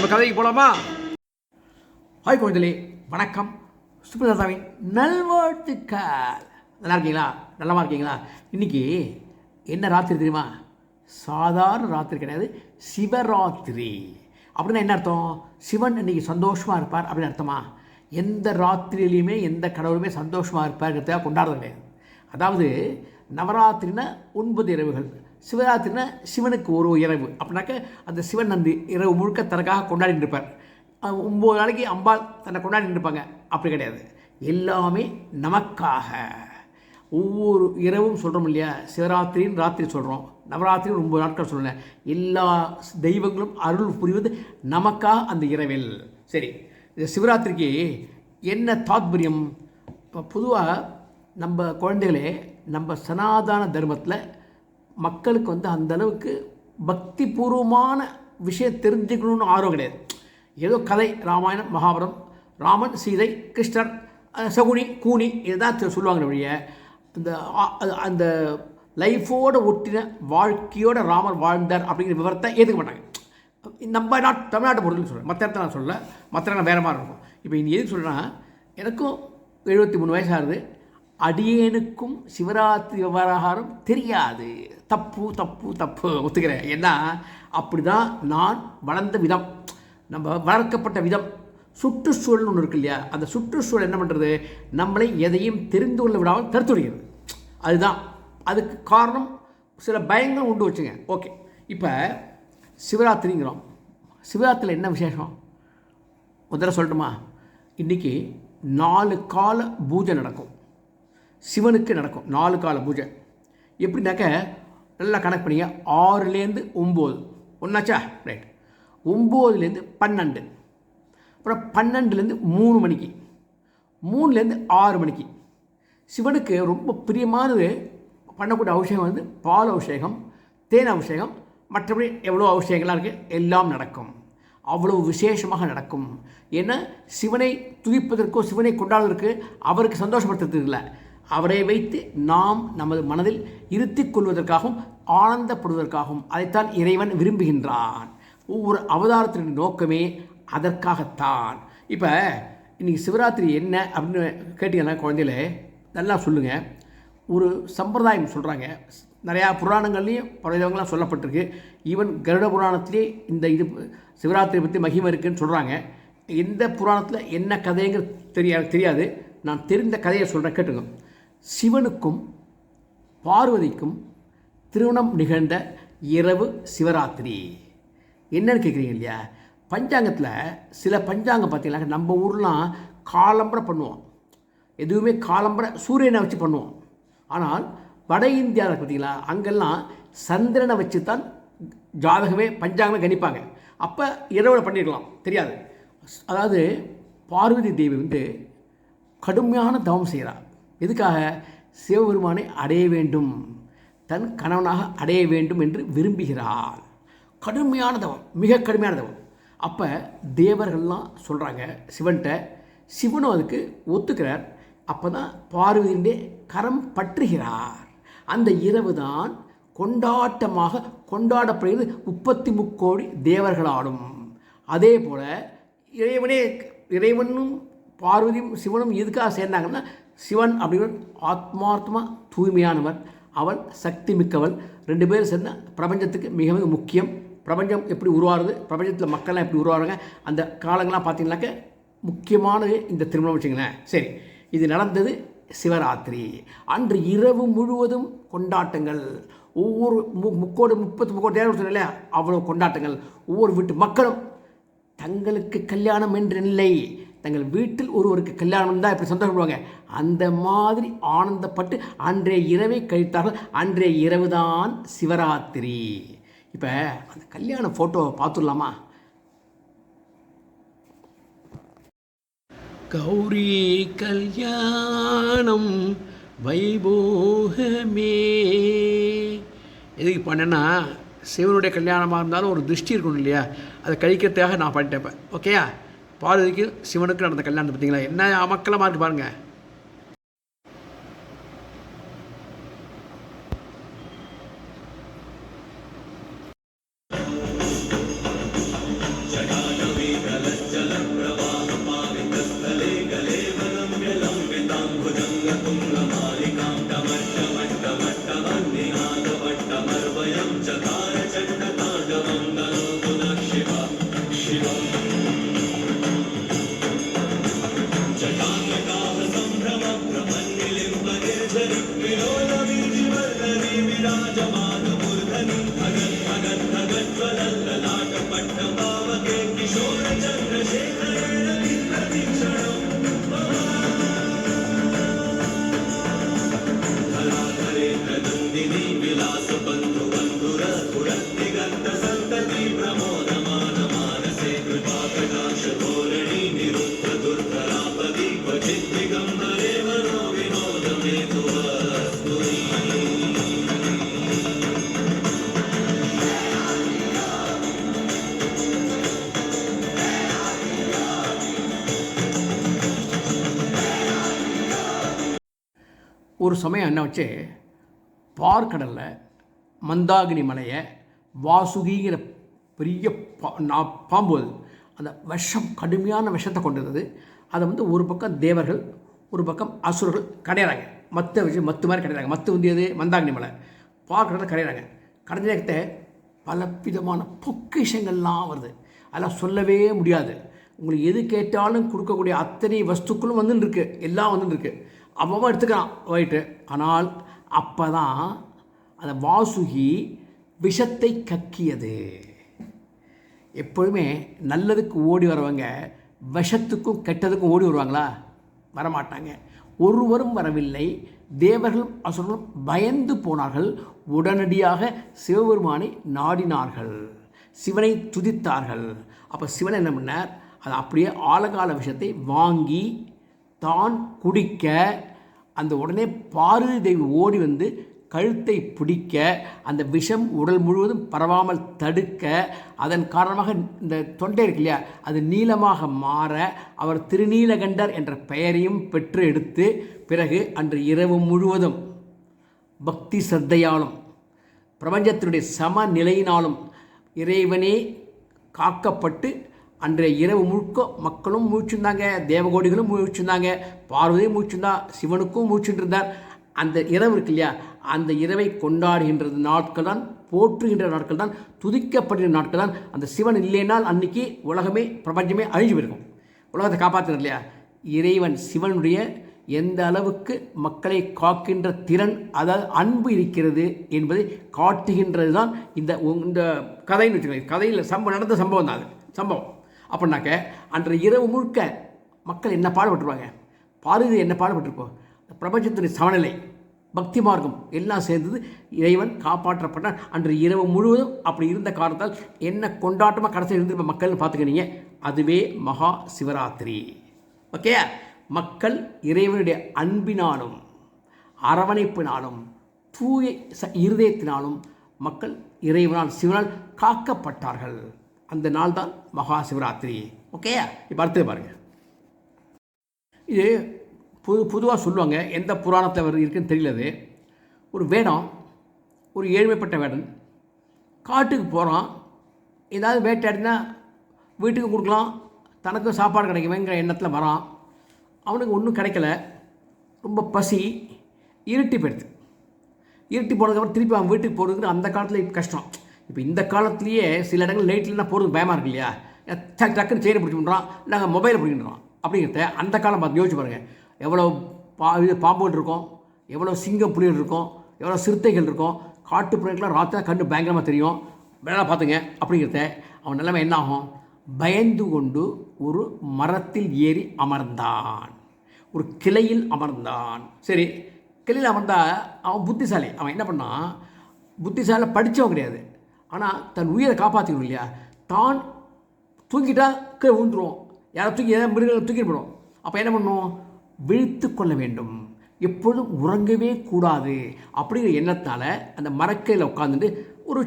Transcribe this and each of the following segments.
நம்ம கதைக்கு போகலாமா? ஹாய் குழந்தைகளே, வணக்கம். சுப்ரதாவின் நல்வாழ்த்துக்கள். நல்லா இருக்கீங்களா? நல்லமா இருக்கீங்களா? இன்றைக்கி என்ன ராத்திரி தெரியுமா? சாதாரண ராத்திரி கிடையாது, சிவராத்திரி. அப்படின்னா என்ன அர்த்தம்? சிவன் இன்றைக்கி சந்தோஷமாக இருப்பார் அப்படின்னு அர்த்தமா? எந்த ராத்திரியிலையுமே எந்த கடவுளுமே சந்தோஷமாக இருப்பார்கிறதுக்காக கொண்டாடுறது கிடையாது. அதாவது நவராத்திரினா 9 இரவுகள், சிவராத்திரினா சிவனுக்கு ஒரு இரவு. அப்படின்னாக்க அந்த சிவன் அந்த இரவு முழுக்க தனக்காக கொண்டாடிட்டு இருப்பார். 9 நாளைக்கு அம்பாள் தன்னை கொண்டாடிட்டு இருப்பாங்க. அப்படி கிடையாது, எல்லாமே நமக்காக. ஒவ்வொரு இரவும் சொல்கிறோம் இல்லையா? சிவராத்திரின்னு ராத்திரி சொல்கிறோம், நவராத்திரின்னு 9 நாட்கள் சொல்லலை. எல்லா தெய்வங்களும் அருள் புரிவது நமக்காக அந்த இரவில். சரி, இந்த சிவராத்திரிக்கு என்ன தாத்பரியம்? பொதுவாக நம்ம குழந்தைகளே, நம்ம சனாதன தர்மத்தில் மக்களுக்கு அந்தளவுக்கு பக்தி பூர்வமான விஷயம் தெரிஞ்சுக்கணுன்னு ஆர்வம் கிடையாது. ஏதோ கதை, ராமாயணம், மகாபாரதம், ராமன், சீதை, கிருஷ்ணர், சகுனி, கூனி, இதுதான் சொல்லுவாங்க வழிய அந்த அந்த லைஃபோடு ஒட்டின வாழ்க்கையோட ராமர் வாழ்ந்தார் அப்படிங்கிற விவரத்தை ஏற்றுக்க மாட்டாங்க. நம்ம தமிழ்நாட்டை பொறுத்து சொல்கிறேன், மற்ற இடத்துல நான் சொல்லலை, மற்ற இடம் வேறு மாதிரி இருக்கும். இப்போ இனி எதுக்கு சொல்கிறேன்னா, எனக்கும் 73 வயசாகுது, அடியேனுக்கும் சிவராத்திரி விவகாரம் தெரியாது. தப்பு தப்பு தப்பு ஒத்துக்கிறேன். ஏன்னா அப்படி தான் நான் வளர்ந்த விதம், நம்ம வளர்க்கப்பட்ட விதம். சுற்றுச்சூழல் ஒன்று இருக்கு இல்லையா? அந்த சுற்றுச்சூழல் என்ன பண்ணுறது? நம்மளை எதையும் தெரிந்து கொள்ள விடாமல் தடுத்துடுகிறது. அதுதான் அதுக்கு காரணம். சில பயங்களும் உண்டு வச்சுங்க. ஓகே, இப்போ சிவராத்திரிங்கிறோம். சிவராத்திரியில் என்ன விசேஷம் முதல்ல சொல்லட்டுமா? இன்றைக்கி 4 கால பூஜை நடக்கும். சிவனுக்கு நடக்கும் 4 கால பூஜை. எப்படின்னாக்க நல்லா கணக்கு பண்ணிங்க. 6லேருந்து 9 ஒன்றாச்சா? ரைட். 9லேருந்து 12, அப்புறம் 12லேருந்து 3 மணிக்கு, 3லேருந்து 6 மணிக்கு. சிவனுக்கு ரொம்ப பிரியமானது பண்ணக்கூடிய அபிஷேகம் பால் அபிஷேகம், தேன் அபிஷேகம், மற்றபடி எவ்வளோ அபிஷேகங்கள்லாம் இருக்குது, எல்லாம் நடக்கும். அவ்வளோ விசேஷமாக நடக்கும். ஏன்னா சிவனை துதிப்பதற்கோ சிவனை கொண்டாடுவதற்கு, அவருக்கு சந்தோஷப்படுத்துறதுக்கு இல்லை, அவரை வைத்து நாம் நமது மனதில் இருத்திக் கொள்வதற்காகவும் ஆனந்தப்படுவதற்காகவும் அதைத்தான் இறைவன் விரும்புகின்றான். ஒவ்வொரு அவதாரத்தின் நோக்கமே அதற்காகத்தான். இப்போ இன்றைக்கி சிவராத்திரி என்ன அப்படின்னு கேட்டிங்கன்னா குழந்தைகளே நல்லா சொல்லுங்கள். ஒரு சம்பிரதாயம் சொல்கிறாங்க, நிறையா புராணங்கள்லேயும் பலவிதங்கள்லாம் சொல்லப்பட்டிருக்கு. ஈவன் கருட புராணத்திலே இந்த சிவராத்திரி பற்றி மகிமை இருக்குதுன்னு சொல்கிறாங்க. எந்த புராணத்தில் என்ன கதைங்கிறது தெரியாது. நான் தெரிந்த கதையை சொல்கிறேன், கேட்டுங்க. சிவனுக்கும் பார்வதிக்கும் திருமணம் நிகழ்ந்த இரவு சிவராத்திரி. என்னன்னு கேட்குறீங்க இல்லையா? பஞ்சாங்கத்தில் சில பஞ்சாங்கம் பார்த்தீங்கன்னா, நம்ம ஊர்லாம் காலம்பரை பண்ணுவோம், எதுவுமே காலம்பரை சூரியனை வச்சு பண்ணுவோம். ஆனால் வட இந்தியாவில் பார்த்தீங்களா, அங்கெல்லாம் சந்திரனை வச்சு தான் ஜாதகமே பஞ்சாங்கமே கணிப்பாங்க. அப்போ இரவில் பண்ணிடலாம், தெரியாது. அதாவது பார்வதி தேவி கடுமையான தவம் செய்கிறார். எதுக்காக? சிவபெருமானை அடைய வேண்டும், தன் கணவனாக அடைய வேண்டும் என்று விரும்புகிறாள். கடுமையான தவம், மிக கடுமையான தவம். அப்போ தேவர்கள்லாம் சொல்கிறாங்க சிவன்கிட்ட, சிவனும் அதுக்கு ஒத்துக்கிறார். அப்போ தான் பார்வதியிலே கரம் பற்றுகிறார். அந்த இரவு தான் கொண்டாட்டமாக கொண்டாடப்படுகிறது 33 கோடி தேவர்களாலும். அதே போல் இறைவனும் பார்வதியும் சிவனும் எதுக்காக சேர்ந்தாங்கன்னா, சிவன் அப்படிங்கிற ஆத்மார்த்தமாக தூய்மையானவர், அவள் சக்தி மிக்கவள். 2 பேரும் சேர்ந்த பிரபஞ்சத்துக்கு மிக மிக முக்கியம். பிரபஞ்சம் எப்படி உருவாகுது, பிரபஞ்சத்தில் மக்கள்லாம் எப்படி உருவாகிறாங்க, அந்த காலங்கள்லாம் பார்த்தீங்கன்னாக்க முக்கியமானது இந்த திருமணம் வச்சுங்களேன். சரி, இது நடந்தது சிவராத்திரி அன்று இரவு முழுவதும் கொண்டாட்டங்கள். ஒவ்வொரு 33 கோடி தேவர்கள் சொன்ன இல்லையா, அவ்வளோ கொண்டாட்டங்கள். ஒவ்வொரு வீட்டு மக்களும் தங்களுக்கு கல்யாணம் என்று இல்லை, தங்கள் வீட்டில் ஒருவருக்கு கல்யாணம் தான் இப்படி சந்தோஷப்படுவாங்க. அந்த மாதிரி ஆனந்தப்பட்டு அன்றைய இரவை கழித்தார்கள். அன்றைய இரவு தான் சிவராத்திரி. இப்போ அந்த கல்யாண ஃபோட்டோவை பார்த்துடலாமா? கௌரி கல்யாணம் வைபோகமே. எதுக்கு பண்ணேன்னா, சிவனுடைய கல்யாணமாக இருந்தாலும் ஒரு திருஷ்டி இருக்கணும் இல்லையா, அதை கழிக்கிறதுக்காக நான் பண்ணிட்டேன். ஓகேயா? பார்வதிக்கு சிவனுக்கு நடந்த கல்யாணத்தை பார்த்தீங்களா, என்ன அமக்கலமாக இருக்குது பாருங்கள். ஒரு சமயம் என்ன வச்சு பார்க்கடலில் மந்தாகினி மலையை வாசுகிங்கிற பெரிய பாம்பு அது, அந்த விஷம் கடுமையான விஷத்தை கொண்டிருந்தது. அதை வந்து ஒரு பக்கம் தேவர்கள் ஒரு பக்கம் அசுரர்கள் கடையிறாங்க. மத்து மாதிரி கடையிறாங்க. மத்து வந்து எது? மந்தாகினி மலை. பார்க்கடலில் கடையிறாங்க. கடைஞ்ச நேரத்தை பல விதமான பொக்கிஷங்கள்லாம் வருது. அதெல்லாம் சொல்லவே முடியாது. உங்களுக்கு எது கேட்டாலும் கொடுக்கக்கூடிய அத்தனை வஸ்துக்களும் வந்துருக்கு, எல்லாம் வந்துருக்கு. அவ்வளோ எடுத்துக்கிறான் போயிட்டு. ஆனால் அப்போ தான் அந்த வாசுகி விஷத்தை கக்கியது. எப்பொழுதுமே நல்லதுக்கு ஓடி வரவங்க விஷத்துக்கும் கெட்டதுக்கும் ஓடி வருவாங்களா? வரமாட்டாங்க. ஒருவரும் வரவில்லை. தேவர்களும் அசுரர்களும் பயந்து போனார்கள். உடனடியாக சிவபெருமானை நாடினார்கள், சிவனை துதித்தார்கள். அப்போ சிவன் என்ன பண்ணார்? அதை அப்படியே ஆழகால விஷத்தை வாங்கி தான் குடிக்க, அந்த உடனே பார்வதி தேவி ஓடி வந்து கழுத்தை பிடிக்க, அந்த விஷம் உடல் முழுவதும் பரவாமல் தடுக்க, அதன் காரணமாக இந்த தொண்டை இருக்கு இல்லையா, அது நீளமாக மாற அவர் திருநீலகண்டர் என்ற பெயரையும் பெற்று எடுத்து, பிறகு அன்று இரவு முழுவதும் பக்தி சத்தையாலும் பிரபஞ்சத்தினுடைய சமநிலையினாலும் இறைவனே காக்கப்பட்டு அன்றைய இரவு முழுக்க மக்களும் மூச்சுருந்தாங்க, தேவகோடிகளும் மூச்சுருந்தாங்க, பார்வதியும் மூச்சுருந்தா, சிவனுக்கும் மூச்சுட்டு இருந்தார். அந்த இரவு இருக்கு இல்லையா, அந்த இரவை கொண்டாடுகின்றது நாட்கள் தான், போற்றுகின்ற நாட்கள் தான், துதிக்கப்படுகிற நாட்கள் தான். அந்த சிவன் இல்லைனால் அன்றைக்கி உலகமே பிரபஞ்சமே அழிஞ்சு போயிருக்கும். உலகத்தை காப்பாற்றுறது இல்லையா, இறைவன் சிவனுடைய எந்த அளவுக்கு மக்களை காக்கின்ற திறன், அதாவது அன்பு இருக்கிறது என்பதை காட்டுகின்றது தான் இந்த கதைன்னு வச்சுக்கோங்க. கதையில் நடந்த சம்பவம் தான் அது சம்பவம். அப்படின்னாக்க அன்றைய இரவு முழுக்க மக்கள் என்ன பாடுபட்டுருவாங்க, பார்வதி என்ன பாடுபட்டிருப்போம். பிரபஞ்சத்துடைய சமநிலை, பக்தி மார்க்கம் எல்லாம் சேர்ந்தது, இறைவன் காப்பாற்றப்பட்டால் அன்று இரவு முழுவதும். அப்படி இருந்த காரணத்தால் என்ன கொண்டாட்டமாக கடைசியில் இருந்து மக்கள்னு பார்த்துக்கினீங்க. அதுவே மகா சிவராத்திரி. ஓகே, மக்கள் இறைவனுடைய அன்பினாலும் அரவணைப்பினாலும் தூய இருதயத்தினாலும் மக்கள் இறைவனால் சிவனால் காக்கப்பட்டார்கள். அந்த நாள் தான் மகா சிவராத்திரி. ஓகே, இப்போ அடுத்தது பாருங்கள். இது பொதுவாக சொல்லுவாங்க, எந்த புராணத்தில் இருக்குன்னு தெரியலது. ஒரு வேடம், ஒரு ஏழ்மைப்பட்ட வேடன் காட்டுக்கு போகிறான். ஏதாவது வேட்டையாடினா வீட்டுக்கு கொடுக்கலாம், தனக்கும் சாப்பாடு கிடைக்குமேங்கிற எண்ணத்தில் வரான். அவனுக்கு ஒன்றும் கிடைக்கல, ரொம்ப பசி, இருட்டி போயிடுது. இருட்டி போனதுக்கப்புறம் திருப்பி அவன் வீட்டுக்கு போகிறதுக்கு அந்த காலத்தில் கஷ்டம். இப்போ இந்த காலத்துலேயே சில இடங்கள் லைட்லாம் போகிறது பயமாக இருக்கு இல்லையா, டக்குன்னு செயினை பிடிச்சிட்டுறான், நாங்கள் மொபைலை பிடிக்கின்றோம். அப்படிங்கிறத அந்த காலம் பார்த்து யோசிச்சு பாருங்கள். எவ்வளோ பாம்புகள் இருக்கும், எவ்வளோ சிங்கம் புலிகள் இருக்கும், எவ்வளோ சிறுத்தைகள் இருக்கும், காட்டு பிள்ளைகள்லாம் ராத்திரி கண்டு பயங்கரமாக தெரியும். வேலை பார்த்துங்க. அப்படிங்கிறத அவன் நிலைமை என்ன ஆகும்? பயந்து கொண்டு ஒரு மரத்தில் ஏறி அமர்ந்தான், ஒரு கிளையில் அமர்ந்தான். சரி, கிளையில் அமர்ந்தால் அவன் புத்திசாலி. அவன் என்ன பண்ணான்? புத்திசாலியில் படித்தவன் கிடையாது, ஆனால் தன் உயிரை காப்பாற்றிக்கணும் இல்லையா. தான் தூங்கிட்டா கீழே விழுந்துருவோம், யாரை தூக்கி ஏதாவது மிருகங்களை தூக்கிட்டு போயிடும். அப்போ என்ன பண்ணணும்? விழித்து கொள்ள வேண்டும், எப்பொழுதும் உறங்கவே கூடாது. அப்படிங்கிற எண்ணத்தால் அந்த மரக்கையில் உட்காந்துட்டு ஒரு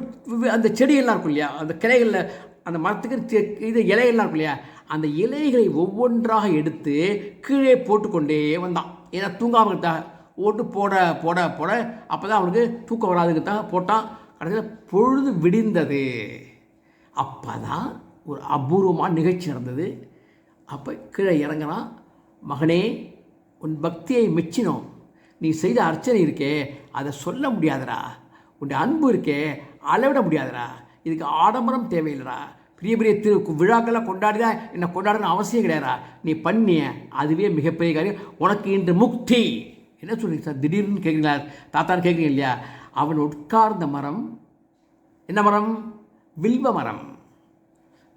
அந்த செடியெல்லாம் இருக்கும் இல்லையா, அந்த கிளைகளில் அந்த மரத்துக்கு இது இலையெல்லாம் இருக்கும் இல்லையா, அந்த இலைகளை ஒவ்வொன்றாக எடுத்து கீழே போட்டுக்கொண்டே வந்தான். ஏன்னா தூங்காமல் இருந்தா ஓட்டு போட போட போட அப்போ தான் அவனுக்கு தூக்கம் வராதுங்கிறதாக போட்டான். கடைசியில் பொழுது விடிந்தது. அப்போ தான் ஒரு அபூர்வமான நிகழ்ச்சி நடந்தது. அப்போ கீழே இறங்கினான். மகனே, உன் பக்தியை மெச்சினோம், நீ செய்த அர்ச்சனை இருக்கே அதை சொல்ல முடியாதரா, உன் அன்பு இருக்கே அளவிட முடியாதரா, இதுக்கு ஆடம்பரம் தேவையில்லடா, பெரிய பெரிய விழாக்கள்லாம் கொண்டாடிதான் என்னை கொண்டாடணும் அவசியம் கிடையாதா, நீ பண்ணிய அதுவே மிகப்பெரிய காரியம், உனக்கு இன்று முக்தி. என்ன சொல்றீங்க சார், திடீர்னு கேட்குறீங்களா, தாத்தான்னு கேட்குறீங்க இல்லையா. அவன் உட்கார்ந்த மரம் என்ன மரம்? வில்வ மரம்.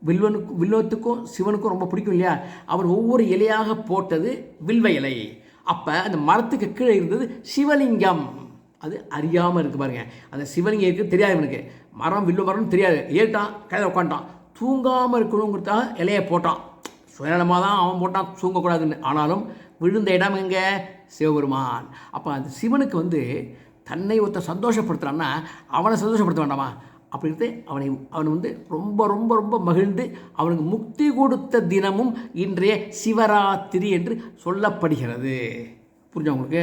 வில்வத்துக்கும் சிவனுக்கும் ரொம்ப பிடிக்கும் இல்லையா. அவர் ஒவ்வொரு இலையாக போட்டது வில்வ இலை. அப்போ அந்த மரத்துக்கு கீழே இருந்தது சிவலிங்கம். அது அறியாமல் இருக்குது பாருங்க. அந்த சிவலிங்கம் இருக்குது தெரியாது இவனுக்கு. மரம் வில்வ மரம்னு தெரியாது. ஏட்டான், கையில் உட்காந்துட்டான். தூங்காமல் இருக்கணுங்கிறதுக்காக இலையை போட்டான். சுயநலமாக தான் அவன் போட்டான், தூங்கக்கூடாதுன்னு. ஆனாலும் விழுந்த இடம் எங்கே? சிவபெருமான். அப்போ அந்த சிவனுக்கு தன்னை ஒருத்த சந்தோஷப்படுத்துகிறான்னா அவனை சந்தோஷப்படுத்த வேண்டாமா? அப்படின்ட்டு அவன் ரொம்ப ரொம்ப ரொம்ப மகிழ்ந்து அவனுக்கு முக்தி கொடுத்த தினமும் இன்றைய சிவராத்திரி என்று சொல்லப்படுகிறது. புரிஞ்சா உங்களுக்கு?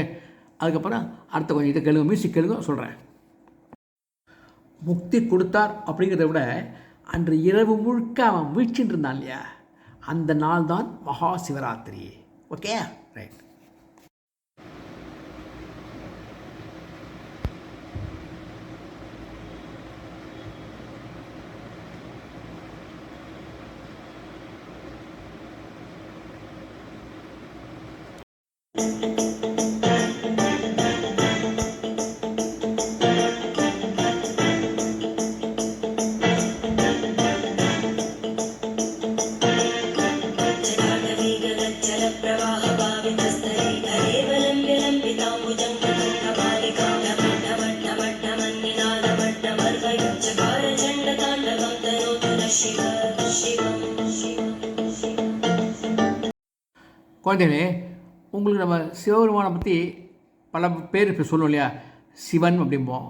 அதுக்கப்புறம் அடுத்த கொஞ்சம் இதை கேளுங்க, மியூசிக் கேளுங்க சொல்கிறேன். முக்தி கொடுத்தார் அப்படிங்கிறத விட அன்று இரவு முழுக்க அவன் வீழ்ச்சின்னு இருந்தான் இல்லையா, அந்த நாள் தான் மகா சிவராத்திரி. Okay, right. குழந்தைகளே, உங்களுக்கு நம்ம சிவபெருமானை பற்றி பல பேர் இப்போ சொல்லுவோம் இல்லையா. சிவன் அப்படிம்போம்,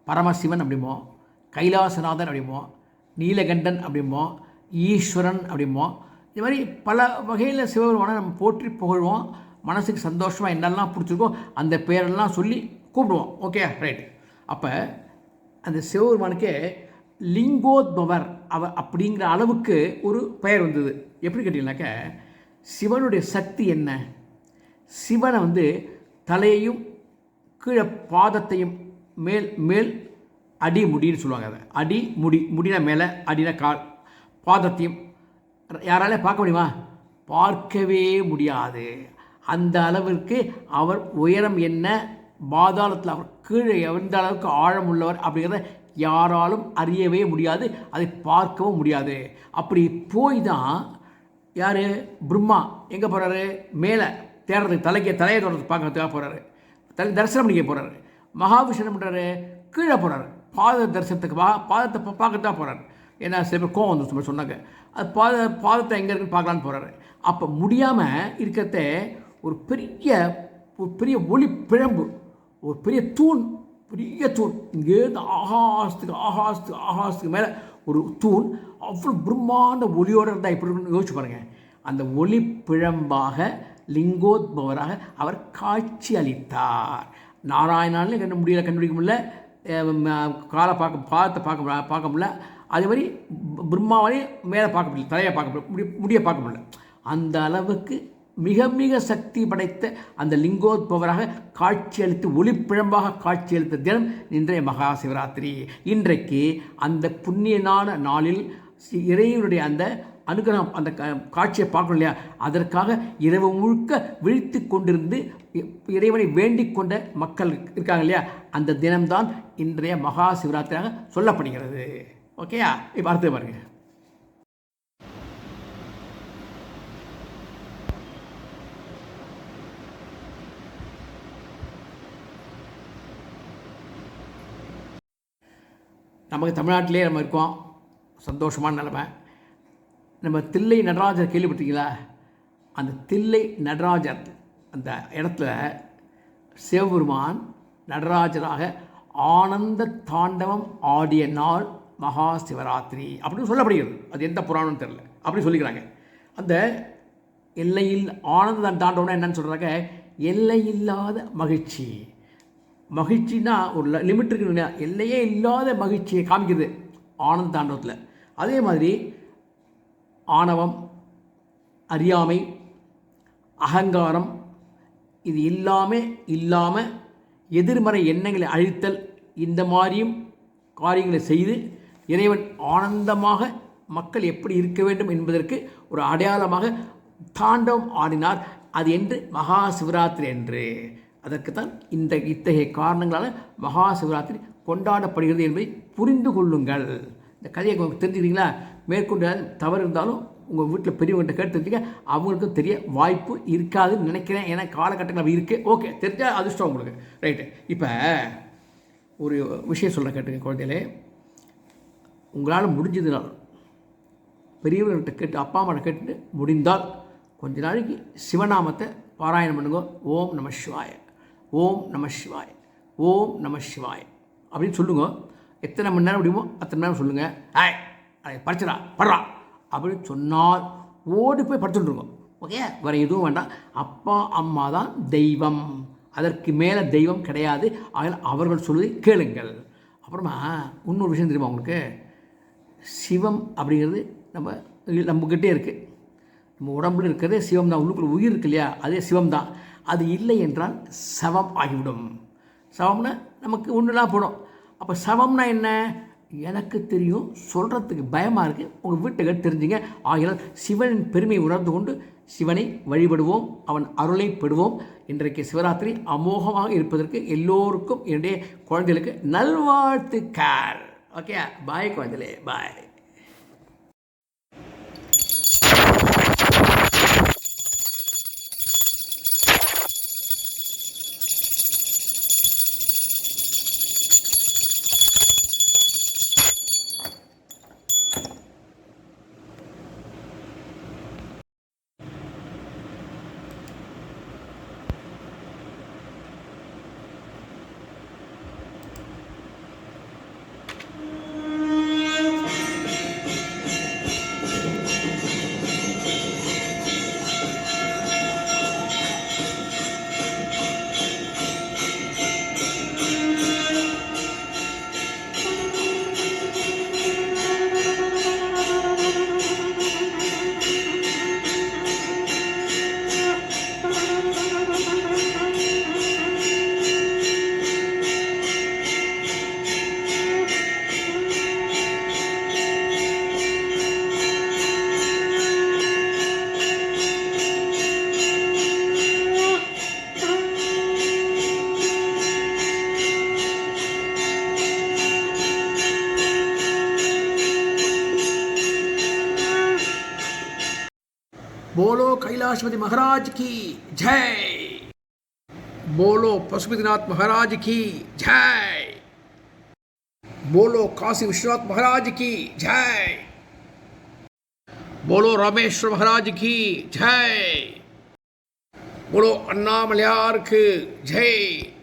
பரமசிவன் அப்படிம்போம், கைலாசநாதன் அப்படிம்போம், நீலகண்டன் அப்படிம்போம், ஈஸ்வரன் அப்படிம்போம். இது மாதிரி பல வகையில் சிவபெருமானை நம்ம போற்றி புகழ்வோம். மனசுக்கு சந்தோஷமாக என்னெல்லாம் பிடிச்சிருக்கோ அந்த பேரெல்லாம் சொல்லி கூப்பிடுவோம். Okay, right. அப்போ அந்த சிவபெருமானுக்கே லிங்கோத்பவர் அவர் அப்படிங்கிற அளவுக்கு ஒரு பெயர் வந்தது. எப்படி கேட்டிங்கனாக்க, சிவனுடைய சக்தி என்ன? சிவனை தலையையும் கீழே பாதத்தையும் மேல் மேல் அடி முடின்னு சொல்லுவாங்க. அதை அடி முடி, முடினா மேலே, அடினா கால், பாதத்தையும் யாராலே பார்க்க முடியுமா? பார்க்கவே முடியாது. அந்த அளவிற்கு அவர் உயரம் என்ன, பாதாளத்தில் அவர் கீழே எந்த அளவுக்கு ஆழம் உள்ளவர் அப்படிங்கிறத யாராலும் அறியவே முடியாது, அதை பார்க்கவும் முடியாது. அப்படி போய் தான் யார்? பிரம்மா எங்கே போகிறாரு? மேலே தேடுறதுக்கு, தலையை தொடர்றதுக்கு பார்க்கறதுக்காக போகிறாரு. தரிசனம் பண்ணிக்க போகிறாரு. மகாவிஷ்ணு என்ன பண்ணுறாரு? கீழே போகிறாரு. பாத தரிசனத்துக்கு பாதத்தை பார்க்கத்தான் போகிறாரு. ஏன்னா சில பேர் கோவம் வந்து சொன்னாங்க, அது பாதத்தை எங்கே இருக்குன்னு பார்க்கலான்னு போகிறாரு. அப்போ முடியாமல் இருக்கிறத ஒரு பெரிய ஒளி பிழம்பு, ஒரு பெரிய தூண், இங்கேருந்து ஆகாசத்துக்கு மேலே ஒரு தூண், அவ்வளோ பிரம்மாண்ட ஒளியோடு இருந்தால் எப்படி இருக்குன்னு யோசிச்சு பாருங்கள். அந்த ஒளி பிழம்பாக லிங்கோத்பவராக அவர் காட்சி அளித்தார். நாராயணாலே கண்டுபிடிக்க முடியல, பாதத்தை பார்க்க முடியல. அதே மாதிரி பிரம்மாவாலையும் மேலே பார்க்க முடியல, தலையை பார்க்க முடிய பார்க்க முடியல. அந்த அளவுக்கு மிக மிக சக்தி படைத்த அந்த லிங்கோத்பவராக காட்சியளித்து, ஒளிப்பிழம்பாக காட்சியளித்த தினம் இன்றைய மகா சிவராத்திரி. இன்றைக்கு அந்த புண்ணியனான நாளில் இறைவனுடைய அந்த அனுகிரகம், அந்த காட்சியை பார்க்கணும் இல்லையா, அதற்காக இரவு முழுக்க விழித்து கொண்டிருந்து இறைவனை வேண்டிக் கொண்ட மக்கள் இருக்காங்க இல்லையா, அந்த தினம்தான் இன்றைய மகா சிவராத்திரியாக சொல்லப்படுகிறது. ஓகேயா? இப்போ அடுத்து பாருங்க. நமக்கு தமிழ்நாட்டிலே நம்ம இருக்கோம், சந்தோஷமான நிலைமை. நம்ம தில்லை நடராஜர் கேள்விப்பட்டீங்களா? அந்த தில்லை நடராஜர் அந்த இடத்துல சிவபெருமான் நடராஜராக ஆனந்த தாண்டவம் ஆடிய நாள் மகா சிவராத்திரி அப்படின்னு சொல்லப்படுகிறது. அது எந்த புராணம்னு தெரியல, அப்படி சொல்லிக்கிறாங்க. அந்த எல்லையில் ஆனந்த தாண்டவம்னா என்னன்னு சொல்கிறாங்க? எல்லையில்லாத மகிழ்ச்சி. மகிழ்ச்சின்னா ஒரு லிமிட் இருக்குன்னு, எல்லையே இல்லாத மகிழ்ச்சியை காமிக்கிறது ஆனந்த தாண்டவத்தில். அதே மாதிரி ஆணவம், அறியாமை, அகங்காரம் இது இல்லாமல் எதிர்மறை எண்ணங்களை அழித்தல், இந்த மாதிரியும் காரியங்களை செய்து இறைவன் ஆனந்தமாக மக்கள் எப்படி இருக்க வேண்டும் என்பதற்கு ஒரு அடையாளமாக தாண்டவம் ஆடினார். அது என்று மகா சிவராத்திரி என்று. அதற்குத்தான் இத்தகைய காரணங்களால் மகா சிவராத்திரி கொண்டாடப்படுகிறது என்பதை புரிந்து கொள்ளுங்கள். இந்த கதையை தெரிஞ்சுக்கிறீங்களா? மேற்கொண்டு தவறு இருந்தாலும் உங்கள் வீட்டில் பெரியவங்கள்ட்ட கேட்டு தெரிஞ்சுக்க, அவங்களுக்கும் தெரிய வாய்ப்பு இருக்காதுன்னு நினைக்கிறேன். ஏன்னா காலகட்டங்கள் அப்படி இருக்குது. ஓகே, தெரிஞ்சால் அதிர்ஷ்டம் உங்களுக்கு. ரைட்டு. இப்போ ஒரு விஷயம் சொல்ல கேட்டுங்க குழந்தைகளே. உங்களால் முடிஞ்சதுனால் பெரியவர்கள்ட்ட கேட்டு, அப்பா அம்மாட்ட கேட்டு முடிந்தால் கொஞ்ச நாளைக்கு சிவநாமத்தை பாராயணம் பண்ணுங்க. ஓம் நம சிவாய, ஓம் நம சிவாய, ஓம் நம சிவாய அப்படின்னு சொல்லுங்க. எத்தனை மணி நேரம் முடியுமோ அத்தனை நேரம் சொல்லுங்கள். அதை படிச்சடா படுறா அப்படின்னு சொன்னால் ஓடி போய் படிச்சுட்டுருங்க. ஓகே, வேறு எதுவும் வேண்டாம். அப்பா அம்மா தான் தெய்வம் அதற்கு மேலே தெய்வம் கிடையாது. ஆக அவர்கள் சொல்வதை கேளுங்கள். அப்புறமா இன்னொரு விஷயம் தெரியுமா உங்களுக்கு? சிவம் அப்படிங்கிறது நம்மக்கிட்டே இருக்குது. நம்ம உடம்புல இருக்கிறதே சிவம் தான். உள்ளுக்குள்ள உயிர் இருக்கு இல்லையா, அதே சிவம் தான். அது இல்லை என்றால் சவம் ஆகிவிடும். சவம்னா நமக்கு ஒன்றுலாம் போடும். அப்போ சவம்னா என்ன? எனக்கு தெரியும், சொல்கிறதுக்கு பயமாக இருக்குது, உங்கள் வீட்டுக்கு தெரிஞ்சுங்க. ஆகினால் சிவனின் பெருமையை உணர்ந்து கொண்டு சிவனை வழிபடுவோம், அவன் அருளை பெறுவோம். இன்றைக்கு சிவராத்திரி அமோகமாக இருப்பதற்கு எல்லோருக்கும் என்னுடைய குழந்தைகளுக்கு நல்வாழ்த்துக்கள். ஓகே, பாய் குழந்தைகளே, பாய். बोलो कैलाशपति महाराज की जय, बोलो पशुपतिनाथ महाराज की जय, बोलो काशी विश्वनाथ महाराज की जय, बोलो रामेश्वर महाराज की जय, बोलो अन्नामलयार की जय।